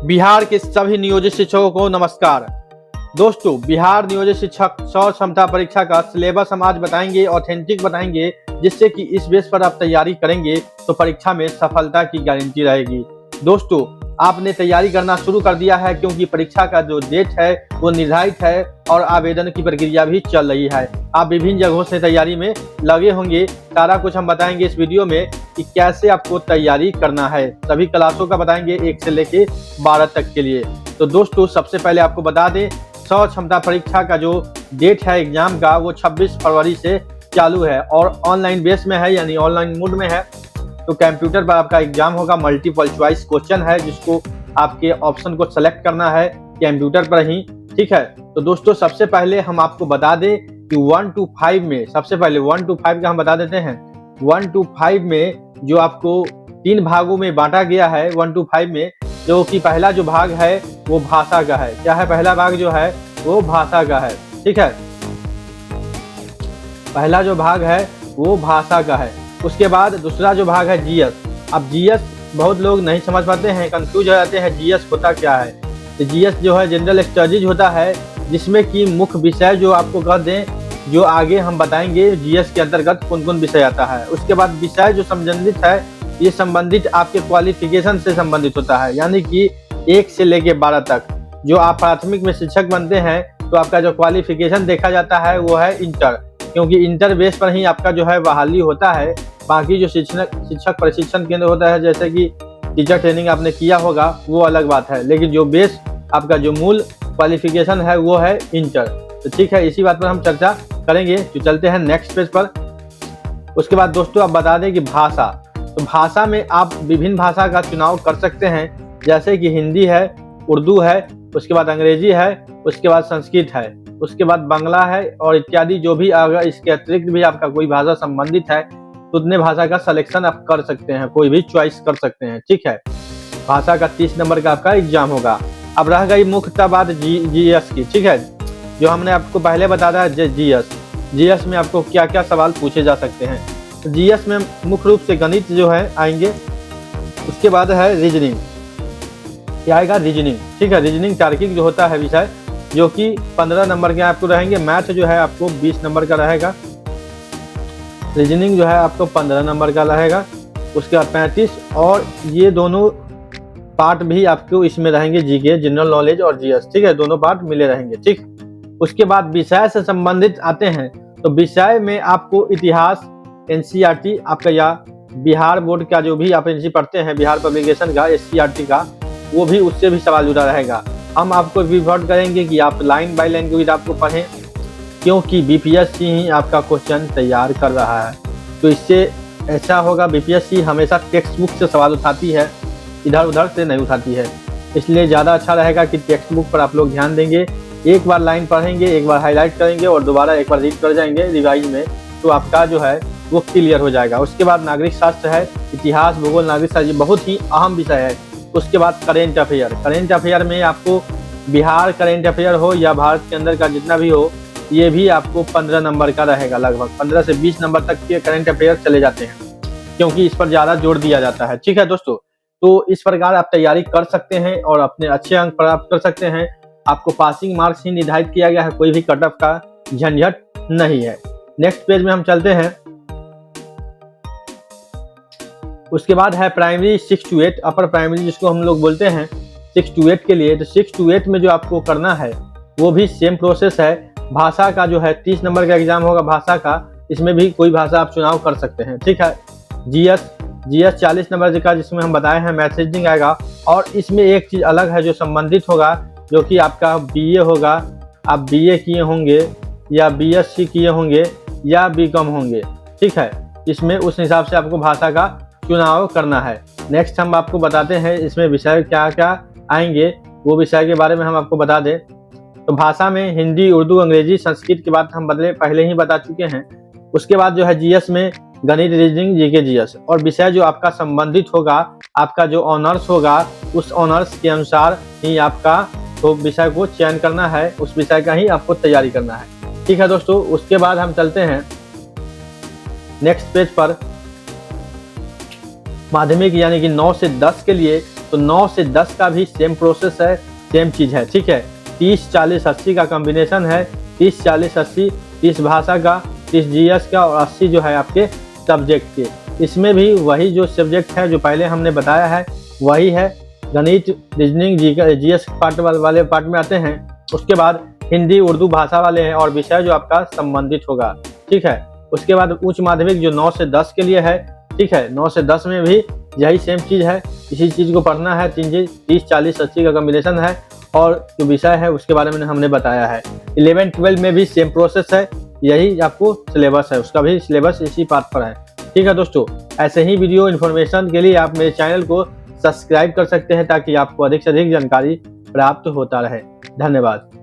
बिहार के सभी नियोजित शिक्षकों को नमस्कार। दोस्तों, बिहार नियोजित शिक्षक 100 क्षमता परीक्षा का सिलेबस हम आज बताएंगे, ऑथेंटिक बताएंगे, जिससे कि इस बेस पर आप तैयारी करेंगे तो परीक्षा में सफलता की गारंटी रहेगी। दोस्तों, आपने तैयारी करना शुरू कर दिया है क्योंकि परीक्षा का जो डेट है वो निर्धारित है और आवेदन की प्रक्रिया भी चल रही है। आप विभिन्न जगहों से तैयारी में लगे होंगे। सारा कुछ हम बताएंगे इस वीडियो में कि कैसे आपको तैयारी करना है। सभी क्लासों का बताएंगे 1 से लेके 12 तक के लिए। तो दोस्तों, सबसे पहले आपको बता दें 100 क्षमता परीक्षा का जो डेट है एग्जाम का वो 26 फरवरी से चालू है और ऑनलाइन बेस में है, यानी ऑनलाइन मोड में है। तो कंप्यूटर पर आपका एग्जाम होगा। मल्टीपल चॉइस क्वेश्चन है जिसको आपके ऑप्शन को सेलेक्ट करना है कंप्यूटर पर ही। ठीक है, तो दोस्तों सबसे पहले हम आपको बता दें कि 1 to 5 में, सबसे पहले 1 to 5 का हम बता देते हैं। 1 to 5 में जो आपको 3 भागों में बांटा गया है 1 to 5 में, जो कि पहला जो भाग है वो भाषा का है। क्या है? पहला भाग जो है वो भाषा का है। ठीक है, पहला जो भाग है वो भाषा का है। उसके बाद दूसरा जो भाग है जीएस। अब जीएस बहुत लोग नहीं समझ पाते हैं, कंफ्यूज हो जाते हैं जीएस होता क्या है। तो जीएस जो है जनरल स्टडीज होता है, जिसमें कि मुख्य विषय जो आपको कर दें, जो आगे हम बताएंगे जीएस के अंतर्गत कौन कौन विषय आता है। उसके बाद विषय जो संबंधित है, ये संबंधित आपके क्वालिफिकेशन से संबंधित होता है, यानी कि 1 से लेके 12 तक। जो आप प्राथमिक में शिक्षक बनते हैं तो आपका जो क्वालिफिकेशन देखा जाता है वो है इंटर, क्योंकि इंटर बेस पर ही आपका जो है बहाली होता है। बाकी जो शिक्षक प्रशिक्षण केंद्र होता है, जैसे कि टीचर ट्रेनिंग आपने किया होगा, वो अलग बात है, लेकिन जो बेस आपका जो मूल क्वालिफिकेशन है वो है इंटर। तो ठीक है, इसी बात पर हम चर्चा करेंगे। तो चलते हैं नेक्स्ट पेज पर। उसके बाद दोस्तों आप बता दें कि भाषा, तो भाषा में आप विभिन्न भाषा का चुनाव कर सकते हैं, जैसे कि हिंदी है, उर्दू है, उसके बाद अंग्रेजी है, उसके बाद संस्कृत है, उसके बाद बांग्ला है और इत्यादि। जो भी अगर इसके अतिरिक्त भी आपका कोई भाषा संबंधित है तो उतने भाषा का सिलेक्शन आप कर सकते हैं, कोई भी चॉइस कर सकते हैं। ठीक है, भाषा का 30 नंबर का आपका एग्जाम होगा। अब रह गई मुख्यतः बात जीएस की। ठीक है, जो हमने आपको पहले बताया है जीएस में आपको क्या क्या सवाल पूछे जा सकते हैं। तो जीएस में मुख्य रूप से गणित जो है आएंगे। उसके बाद है रीजनिंग। क्या आएगा? रीजनिंग। ठीक है, रीजनिंग तार्किक जो होता है विषय, जो कि 15 नंबर के आपको रहेंगे। मैथ जो है आपको 20 नंबर का रहेगा। रीजनिंग जो है आपको 15 नंबर का रहेगा। उसके बाद 35, और ये दोनों पार्ट भी आपको इसमें रहेंगे, जीके, जनरल नॉलेज और जीएस। ठीक है, दोनों पार्ट मिले रहेंगे। ठीक, उसके बाद विषय से संबंधित आते हैं। तो विषय में आपको इतिहास, एनसीईआरटी आपका, या बिहार बोर्ड का जो भी आप एनसी पढ़ते हैं, बिहार पब्लिकेशन का, एससीईआरटी का, वो भी उससे भी सवाल जुड़ा रहेगा। हम आपको रिपोर्ट करेंगे कि आप लाइन बाय लाइन की आपको पढ़ें, क्योंकि बीपीएससी ही आपका क्वेश्चन तैयार कर रहा है। तो इससे ऐसा होगा, बीपीएससी हमेशा टेक्स्ट बुक से सवाल उठाती है, इधर उधर से नहीं उठाती है। इसलिए ज़्यादा अच्छा रहेगा कि टेक्स्ट बुक पर आप लोग ध्यान देंगे। एक बार लाइन पढ़ेंगे, एक बार हाईलाइट करेंगे और दोबारा एक बार रीड कर जाएंगे रिवाइज में, तो आपका जो है वो क्लियर हो जाएगा। उसके बाद नागरिक शास्त्र है, इतिहास, भूगोल, नागरिक शास्त्र, बहुत ही अहम विषय है। उसके बाद करेंट अफेयर। करेंट अफेयर में आपको बिहार करेंट अफेयर हो या भारत के अंदर का जितना भी हो, ये भी आपको 15 नंबर का रहेगा। लगभग 15 से 20 नंबर तक के करेंट अफेयर चले जाते हैं, क्योंकि इस पर ज़्यादा जोर दिया जाता है। ठीक है दोस्तों, तो इस प्रकार आप तैयारी कर सकते हैं और अपने अच्छे अंक प्राप्त कर सकते हैं। आपको पासिंग मार्क्स ही निर्धारित किया गया है, कोई भी कट ऑफ का झंझट नहीं है। नेक्स्ट पेज में हम चलते हैं। उसके बाद है प्राइमरी 6 to 8, अपर प्राइमरी जिसको हम लोग बोलते हैं 6 to 8 के लिए। तो 6 to 8 में जो आपको करना है वो भी सेम प्रोसेस है। भाषा का जो है 30 नंबर का एग्जाम होगा भाषा का, इसमें भी कोई भाषा आप चुनाव कर सकते हैं। ठीक है, जीएस 40 नंबर का, जिसमें हम बताए हैं मैसेजिंग आएगा। और इसमें एक चीज़ अलग है जो संबंधित होगा, जो कि आपका बीए होगा। आप बीए किए होंगे या बीएससी किए होंगे या बीकॉम होंगे। ठीक है, इसमें उस हिसाब से आपको भाषा का चुनाव करना है। नेक्स्ट हम आपको बताते हैं इसमें विषय क्या क्या आएंगे, वो विषय के बारे में हम आपको बता दें। तो भाषा में हिंदी, उर्दू, अंग्रेजी, संस्कृत की बात हम पहले ही बता चुके हैं। उसके बाद जो है जीएस में गणित, रीजनिंग, जीके, जीएस, और विषय जो आपका संबंधित होगा, आपका जो ऑनर्स होगा, उस ऑनर्स के अनुसार ही आपका तो विषय को चयन करना है, उस विषय का ही आपको तैयारी करना है। ठीक है दोस्तों, उसके बाद हम चलते हैं नेक्स्ट पेज पर। माध्यमिक यानी कि 9 से 10 के लिए तो 9 से 10 का भी सेम प्रोसेस है, सेम चीज़ है, ठीक है। 30 40 80 का कॉम्बिनेशन है, 30 40 80, 30 भाषा का, 30 जीएस का और 80 जो है आपके सब्जेक्ट के। इसमें भी वही जो सब्जेक्ट है जो पहले हमने बताया है वही है। गणित, रीजनिंग, जीएस पार्ट वाले पार्ट में आते हैं। उसके बाद हिंदी उर्दू भाषा वाले हैं और विषय जो आपका संबंधित होगा, ठीक है। उसके बाद उच्च माध्यमिक जो 9 से 10 के लिए है, ठीक है। 9 से 10 में भी यही सेम चीज़ है, इसी चीज़ को पढ़ना है। 30 40 80 का कॉम्बिनेशन है और जो विषय है उसके बारे में हमने बताया है। 11 12 में भी सेम प्रोसेस है, यही आपको सिलेबस है, उसका भी सिलेबस इसी पार्ट पर है, ठीक है दोस्तों। ऐसे ही वीडियो इन्फॉर्मेशन के लिए आप मेरे चैनल को सब्सक्राइब कर सकते हैं ताकि आपको अधिक से अधिक जानकारी प्राप्त होता रहे। धन्यवाद।